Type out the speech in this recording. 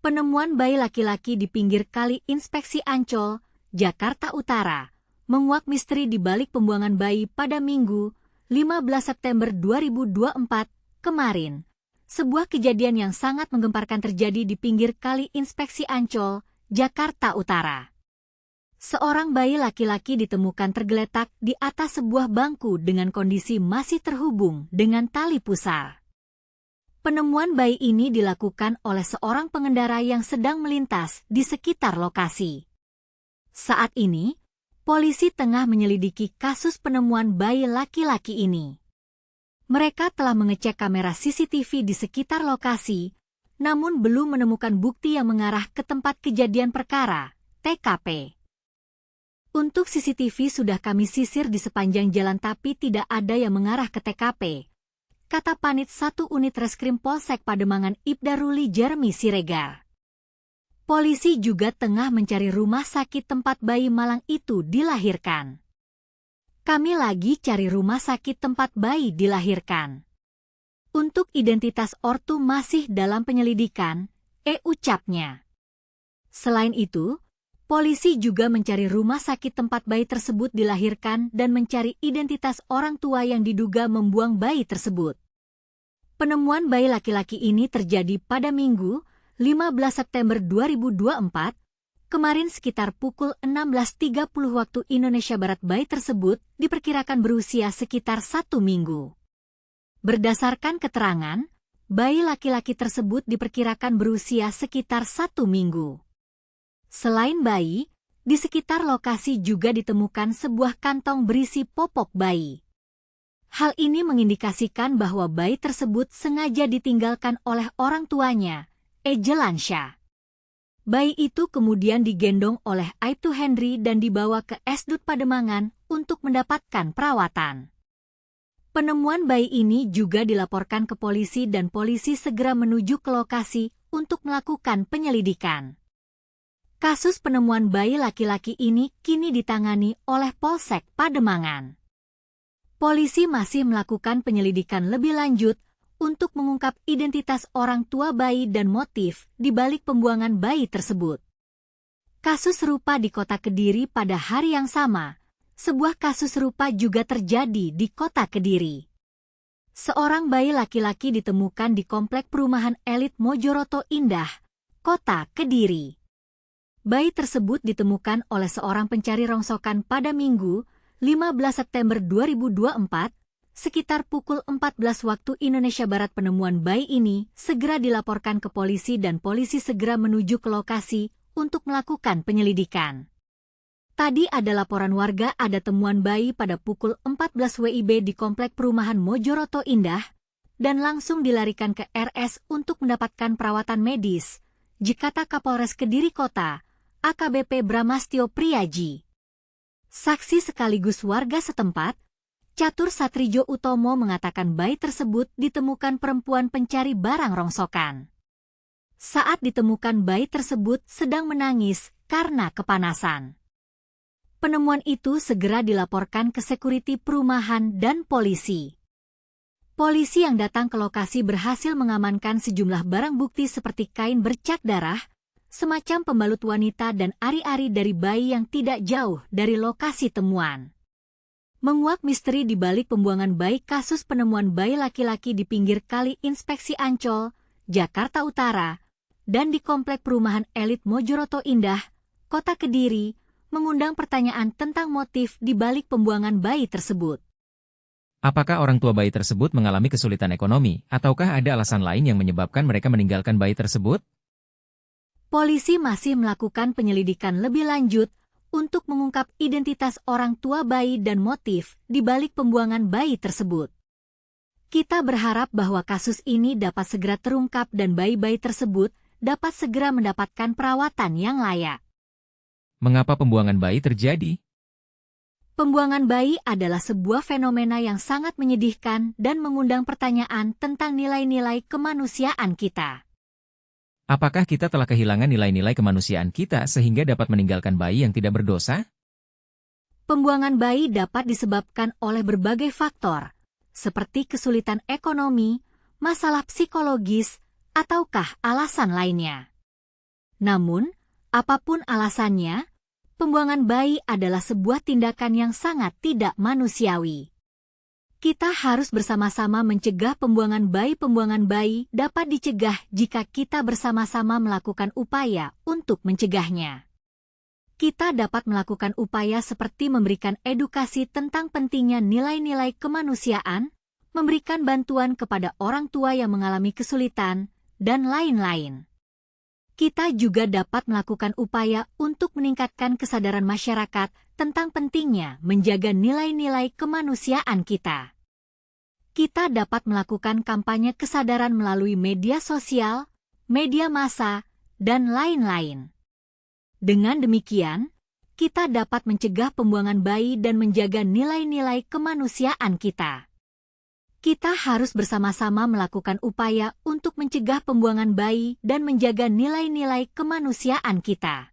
Penemuan bayi laki-laki di pinggir kali Inspeksi Ancol, Jakarta Utara, menguak misteri di balik pembuangan bayi pada Minggu, 15 September 2024, kemarin. Sebuah kejadian yang sangat menggemparkan terjadi di pinggir kali Inspeksi Ancol, Jakarta Utara. Seorang bayi laki-laki ditemukan tergeletak di atas sebuah bangku dengan kondisi masih terhubung dengan tali pusar. Penemuan bayi ini dilakukan oleh seorang pengendara yang sedang melintas di sekitar lokasi. Saat ini, polisi tengah menyelidiki kasus penemuan bayi laki-laki ini. Mereka telah mengecek kamera CCTV di sekitar lokasi, namun belum menemukan bukti yang mengarah ke tempat kejadian perkara, TKP. Untuk CCTV sudah kami sisir di sepanjang jalan tapi tidak ada yang mengarah ke TKP, kata Panit 1 Unit Reskrim Polsek Pademangan Ibda Ruli Jeremy Siregar. Polisi juga tengah mencari rumah sakit tempat bayi malang itu dilahirkan. Kami lagi cari rumah sakit tempat bayi dilahirkan. Untuk identitas ortu masih dalam penyelidikan, ucapnya. Selain itu, polisi juga mencari rumah sakit tempat bayi tersebut dilahirkan dan mencari identitas orang tua yang diduga membuang bayi tersebut. Penemuan bayi laki-laki ini terjadi pada Minggu, 15 September 2024, kemarin sekitar pukul 16.30 waktu Indonesia Barat. Bayi tersebut diperkirakan berusia sekitar 1 minggu. Berdasarkan keterangan, bayi laki-laki tersebut diperkirakan berusia sekitar 1 minggu. Selain bayi, di sekitar lokasi juga ditemukan sebuah kantong berisi popok bayi. Hal ini mengindikasikan bahwa bayi tersebut sengaja ditinggalkan oleh orang tuanya, Jelansyah. Bayi itu kemudian digendong oleh Aibtu Henry dan dibawa ke SDUT Pademangan untuk mendapatkan perawatan. Penemuan bayi ini juga dilaporkan ke polisi dan polisi segera menuju ke lokasi untuk melakukan penyelidikan. Kasus penemuan bayi laki-laki ini kini ditangani oleh Polsek Pademangan. Polisi masih melakukan penyelidikan lebih lanjut untuk mengungkap identitas orang tua bayi dan motif di balik pembuangan bayi tersebut. Kasus serupa di Kota Kediri pada hari yang sama. Sebuah kasus serupa juga terjadi di Kota Kediri. Seorang bayi laki-laki ditemukan di komplek perumahan elit Mojoroto Indah, Kota Kediri. Bayi tersebut ditemukan oleh seorang pencari rongsokan pada Minggu, 15 September 2024, sekitar pukul 14 waktu Indonesia Barat. Penemuan bayi ini segera dilaporkan ke polisi dan polisi segera menuju ke lokasi untuk melakukan penyelidikan. Tadi ada laporan warga ada temuan bayi pada pukul 14 WIB di komplek perumahan Mojoroto Indah dan langsung dilarikan ke RS untuk mendapatkan perawatan medis, jikata Kapolres Kediri Kota, AKBP Bramastio Priaji. Saksi sekaligus warga setempat, Catur Satrijo Utomo mengatakan bayi tersebut ditemukan perempuan pencari barang rongsokan. Saat ditemukan bayi tersebut sedang menangis karena kepanasan. Penemuan itu segera dilaporkan ke sekuriti perumahan dan polisi. Polisi yang datang ke lokasi berhasil mengamankan sejumlah barang bukti seperti kain bercak darah, semacam pembalut wanita dan ari-ari dari bayi yang tidak jauh dari lokasi temuan. Menguak misteri di balik pembuangan bayi. Kasus penemuan bayi laki-laki di pinggir kali Inspeksi Ancol, Jakarta Utara, dan di komplek perumahan elit Mojoroto Indah, Kota Kediri, mengundang pertanyaan tentang motif di balik pembuangan bayi tersebut. Apakah orang tua bayi tersebut mengalami kesulitan ekonomi, ataukah ada alasan lain yang menyebabkan mereka meninggalkan bayi tersebut? Polisi masih melakukan penyelidikan lebih lanjut untuk mengungkap identitas orang tua bayi dan motif di balik pembuangan bayi tersebut. Kita berharap bahwa kasus ini dapat segera terungkap dan bayi-bayi tersebut dapat segera mendapatkan perawatan yang layak. Mengapa pembuangan bayi terjadi? Pembuangan bayi adalah sebuah fenomena yang sangat menyedihkan dan mengundang pertanyaan tentang nilai-nilai kemanusiaan kita. Apakah kita telah kehilangan nilai-nilai kemanusiaan kita sehingga dapat meninggalkan bayi yang tidak berdosa? Pembuangan bayi dapat disebabkan oleh berbagai faktor, seperti kesulitan ekonomi, masalah psikologis, ataukah alasan lainnya. Namun, apapun alasannya, pembuangan bayi adalah sebuah tindakan yang sangat tidak manusiawi. Kita harus bersama-sama mencegah pembuangan bayi. Pembuangan bayi dapat dicegah jika kita bersama-sama melakukan upaya untuk mencegahnya. Kita dapat melakukan upaya seperti memberikan edukasi tentang pentingnya nilai-nilai kemanusiaan, memberikan bantuan kepada orang tua yang mengalami kesulitan, dan lain-lain. Kita juga dapat melakukan upaya untuk meningkatkan kesadaran masyarakat tentang pentingnya menjaga nilai-nilai kemanusiaan kita. Kita dapat melakukan kampanye kesadaran melalui media sosial, media massa, dan lain-lain. Dengan demikian, kita dapat mencegah pembuangan bayi dan menjaga nilai-nilai kemanusiaan kita. Kita harus bersama-sama melakukan upaya untuk mencegah pembuangan bayi dan menjaga nilai-nilai kemanusiaan kita.